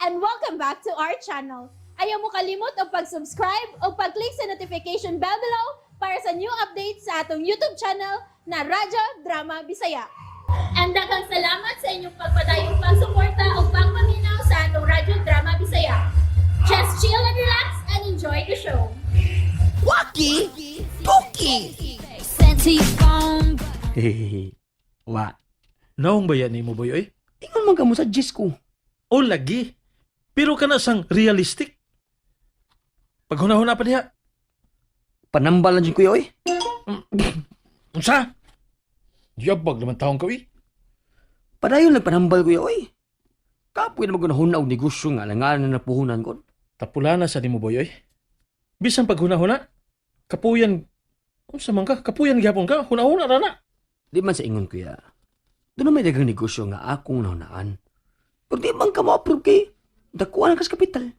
and welcome back to our channel. Ayaw mo kalimot o pag-subscribe o pag-click sa notification bell below para sa new updates sa atong YouTube channel na Radyo Drama Bisaya. And daghang salamat sa inyong pagpadayong pagsuporta o pagpaminaw sa atong Radyo Drama Bisaya. Just chill and relax and enjoy the show. Waki! Puki! Hehehe. Wa. Naong bayan ni mo, boy, oy? Ingon man ka mo sa Diyos ko. O lagi. Pero ka na sang realistic. Pag hunahuna pa diha. Panambal lang dyan kuya, oy. Unsa? Yabag naman taong ka, uy. Padayon nagpanambal kuya, oy. Kapoy na magunahuna og negosyo nga langanan na puhunan ko. Tapula na sa ni mo, boy, oy. Bisan pag hunahuna, kapuyan, unsa man ka? Kapuyan gyapon ka, hunahuna ra na. Di man sa ingon kuya. Doon na may dagang negosyo nga akong nahunaan. Pero di man ka ma-approve kay dakuan kas kapital.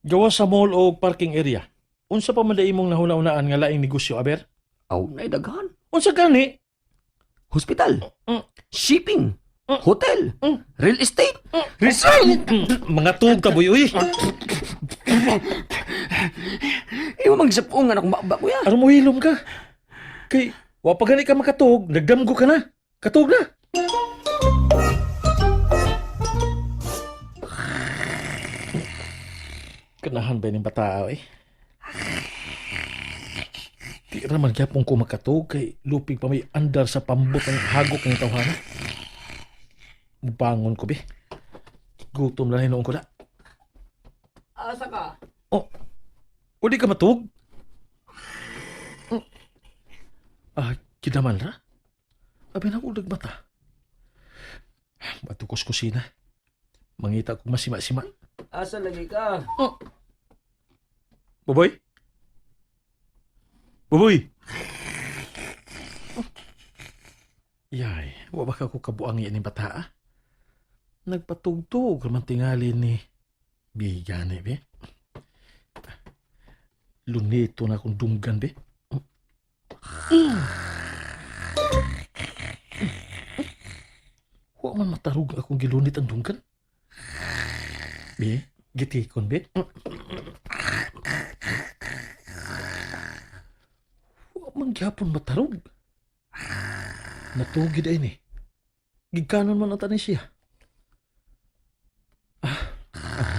Gawa sa mall o parking area. Unsa pa man dai imong nahuna-unaan nga laing negosyo, aber? Aw, naidaghan. Unsa gani? Hospital. Mm. Shipping. Hotel. Mm. Real estate. Resort! Mga tuog ka, boy, uy. Iwa magsapungan akong makba kuya. Aron mo hilom ka. Kay, wa pa gani ka makatuog, nagdamgo ka na. Katuog na. Kanahan ba yung bata, eh? Di raman gyapon ko makatuog kay lupig pa may andar sa pambot ng hagok ng tawhana. Bangon ko, be. Gutom na hinoon ko na. Asa ka? Oh, o di ka matug? Kidaman ra? Abi na ko mata. Batukos kusina. Mangita ko masima-sima. Asa lagi ka? Oh. Boboy? Boboy! Yay, wa ba ka ko kabuang yan ni bata, ah? Nagpatugtog raman tingali ni Bigane, be. Lunito na akong dunggan, be. Huwag man matarog akong gilunit ang dunggan. Be, gitikon, be. Huwag man gyapon matarog. Natugid ay ni. Gigkanon man ang tanin siya.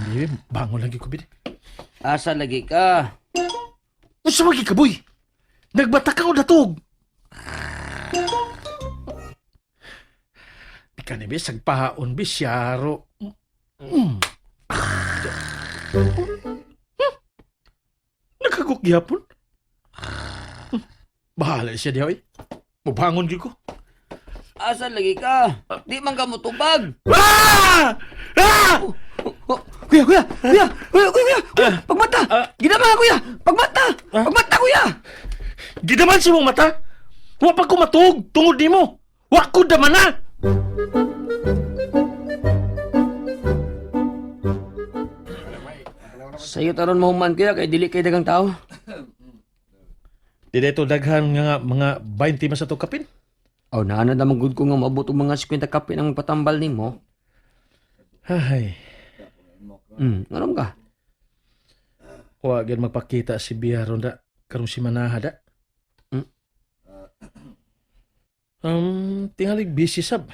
Hindi, bangon lagi ko, be. Asa lagi ka? Unsa magi ka, boy? Nagbatak ako natog. Di ka ni bis, sagpahaon bis, yaro. Nagkagok gyapon. Bahala siya diya, oy. Bubangon gyud ko. Asa lagi ka? Di man ka mutubag. Ah! Ah! Kuya! Pagmata! Ginaman ka, kuya! Pagmata! Pagmata, kuya! Gidaman si mong mata. Wa pa ko matug tungod nimo. Wa ko daman na. Sa'yo taron mahuman kuya kay dili kay dagang tao. Di dito daghan nga mga 20 mas ato kapin. Aw naana namang gud ko nga maabot og mga 50 kape ang patambal nimo. Ay, Nganom ka? wa gyud magpakita si Bia ronda karon si Manaha da. Tingalig busy sab.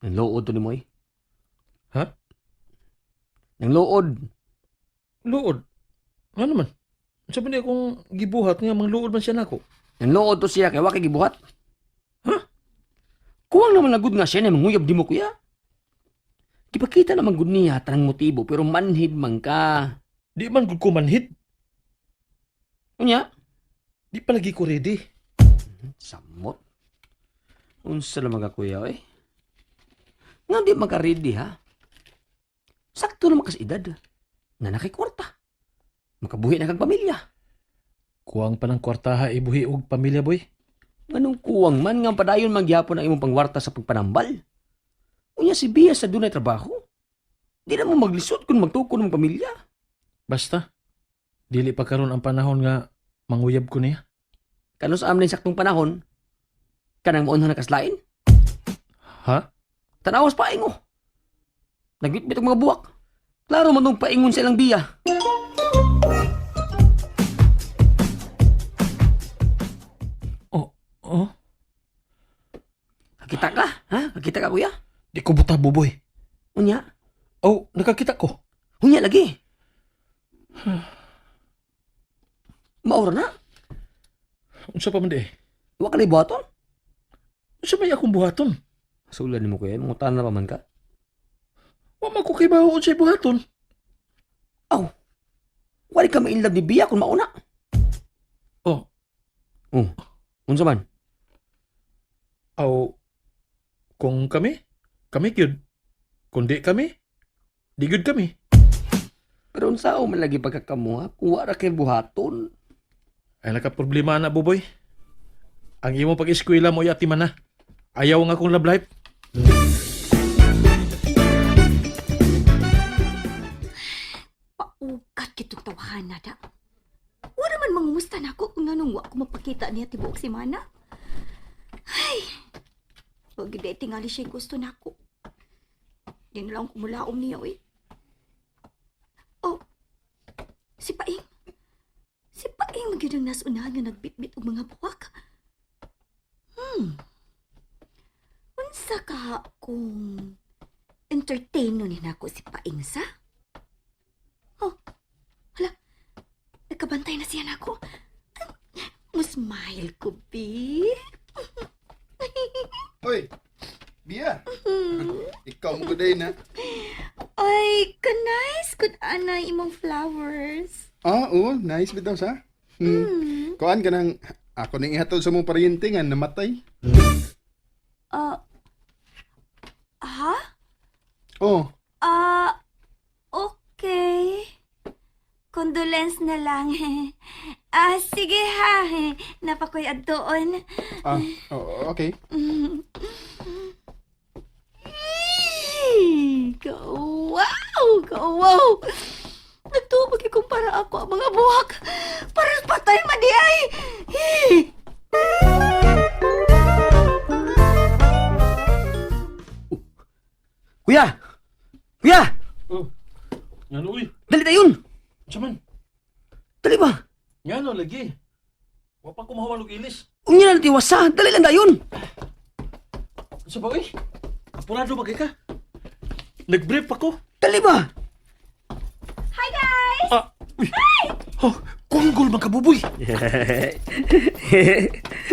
Nang lood to ni mo eh. Ha? Nang lood. Luod. Ano naman? Sabi niya kung gibuhat nga mangluod man siya nako. Nang lood to siya kay wa kay gibuhat. Ha? Kuwang naman na gud nga siya na manguyab di mo kuya. Gipakita naman gud niya tanang motibo pero manhid man ka. Di man gud ko manhid. Unya? Di pa lagi ko ready. Samot. Unsa lang mga kuya eh. Nga di maka-ready ha. Sakto na makas edad. Na nakikwarta. Makabuhi na kang pamilya. Kuwang pa ng kwartaha ibuhi og pamilya, boy. Anong kuwang man nga padayon magyapon ang imong pangwarta sa pagpanambal. Unya si Bia sa dunay trabaho. Di na mo maglisod kung magtukon ng pamilya. Basta, dili pa karon ang panahon nga manguyab ko niya. Kano sa amin saktong panahon, kanang maunhan na kaslain. Ha? Tanawas pa ingo. Nagwitbit ang mga buwak. Klaro man nung paingon sa ilang biya. Oh? Nakita ka? Ha? Nakita ka, kuya? Di ko buta, buboy. Unya? Oh, nakakita ko. Unya lagi. Maura na. Unsa pa man di? Wa ka na ibuhaton? Unsa may akong buhaton? Sulan mo, kuya. Mangutan na pa man ka. Wa man ko kay bahoon sa buhaton. Aw. Wali ka ma-inlove ni biya kung mauna. Oh, Unsa man? aw, kung kami gyud. Kung di kami, di gyud kami. Pero unsa man lagi pagkakamuha kung wa ra kay buhaton? Ay nakaproblema na, buboy. Ang imo pag-eskwela mo yati man na. Ayaw nga akong love life. Paugat kitong tawahan na da. Wala man mangumusta na ako kung anong wa ko mapakita niya tibuok si Mana. Ay, pag hindi tingali siya gusto na ako. Di na lang kumulaom niya, uy. Oh, si Paing. Si Paing magyud ang nasunahan nga nagbitbit og mga buwak. Unsa ka kung entertain no ni nako si Paing sa? Oh, hala. Nagkabantay na siya nako. Musmile ko, bi. Hoy, Bia. Ikaw mo kuday na. Ay, ka-nice. Good anay imong flowers. Oo, nice bitaw sa. Kuan ka nang ako ning ihatod sa mong paryente nga namatay. Ha? Oh, Okay. Condolence na lang. Sige ha. Napakoy adtoon. okay. Wow! Nagtubag ikumpara ako ang mga buhak. Para patay madi ay. Kuya! Kuya! Oh, ngano uy? Dali tayon! Unsa man? Dali ba? Ngano lagi? Wa pa ko mahawalog ilis. Unya na tiwasa. Dali lang dayon. Unsa ba uy? Apurado ba kay ka? Nag-brief ako. Dali ba? Hi guys! Uy. Oh, kunggol man ka, buboy.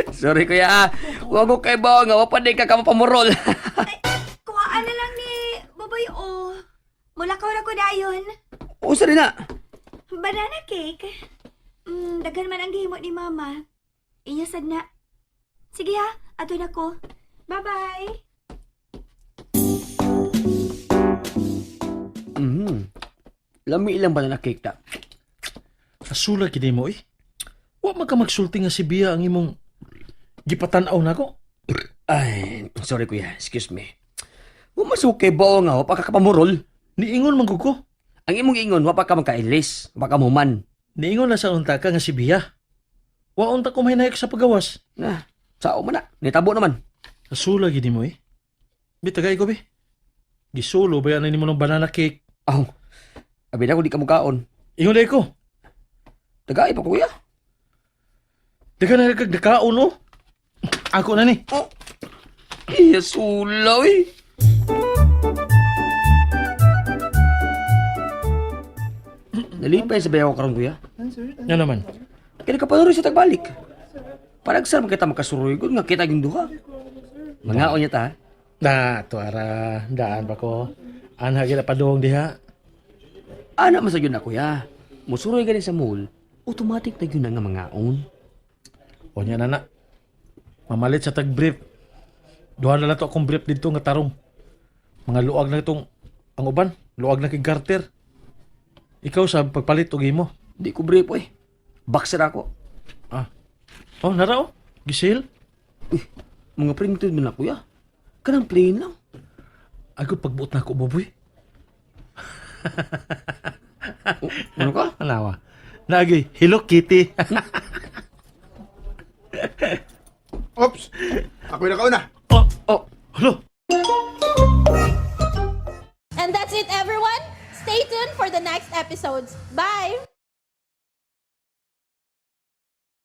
Sorry kuya. Wa mo kay ba nga wa pa di ka pamurol. Kuhaan na lang ni Baboy o. Mulakaw na ko dayon. Usa rin na. Banana cake. Daghan man ang gihimo ni Mama. Inyasad na. Sige ha, ato na ko. Bye-bye. Lami ilang ba na cake ta? Asula kini mo Wa man ka magsulti nga si Bia ang imong gipatan-aw nako. Ay, sorry kuya. Excuse me. Wa masukay ba nga wa pa ka pamurol? Niingon man gud ko. Ang imong ingon wa pa ka magkailis, wa pa ka muman. Niingon na sa unta ka nga si Bia. Wa unta ko mahinayok sa pagawas. Na, sao man na. Nitabo naman. Asula gini mo Bitagay ko be. Gisulo ba yan nimo ng banana cake? Aw. Abi na ko di ka mukaon. Ingon day ko. Tagay pa kuya. Daga na nagkagdakaon no? Ako na ni. Oh. Iya sulaw eh. Nalipay sa bayaw karon kuya. Nga naman. Kaya kapanuri sa tagbalik. Parang saan kita makasuroy ko nga kita yung duha. Mga niya ta. Na, tuara. Daan ba ko? Anha gila padong diha. Anak masagyo na kuya. Musuroy gani sa mall. Automatic na yun na nga mga on. O niya nana. Mamalit sa tag-brief. Duha na lang to akong brief dito nga tarong. Mga luag na itong ang uban. Luag na kay Carter. Ikaw sa pagpalit og imo. Di ko brief eh. Boxer ako. Oh, nara oh. Giselle. Mga printed mo na kuya. Kanang plain lang. Ako pagbuot na ako, Boboy. Ano ka? Alawa. Nagi, Hello Kitty. Oops. Ako na kauna. Oh, hello. And And that's it, everyone. Stay tuned for the next episodes. Bye!